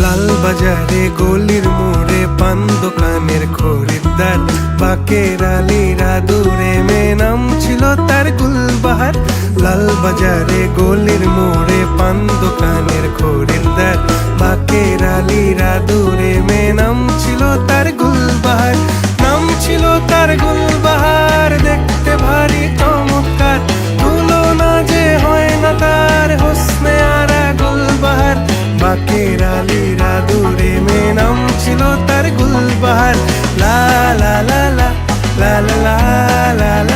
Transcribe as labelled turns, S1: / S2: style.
S1: লাল বাজারে গলির মোড়ে পান দোকানের খরিদ্দার, বাকের আলীরা দূরে মেয়ে নাম ছিল তার গুলবাহার। লাল বাজারে গলির মোড়ে পান দোকানের খরিদ্দার, বাকের আলীরা দূরে মেয়ে নাম ছিল তার গুলবাহার। নাম ছিল তার গুলবাহার, দেখতে ভারী চমৎকার, তুলনা যে হয় না তার হোসনে আরা গুলবাহার। বাকের আলীরা দূরে মেয়ে নাম ছিল তার গুলবাহার। লা লা লা লা লা লা লা লা।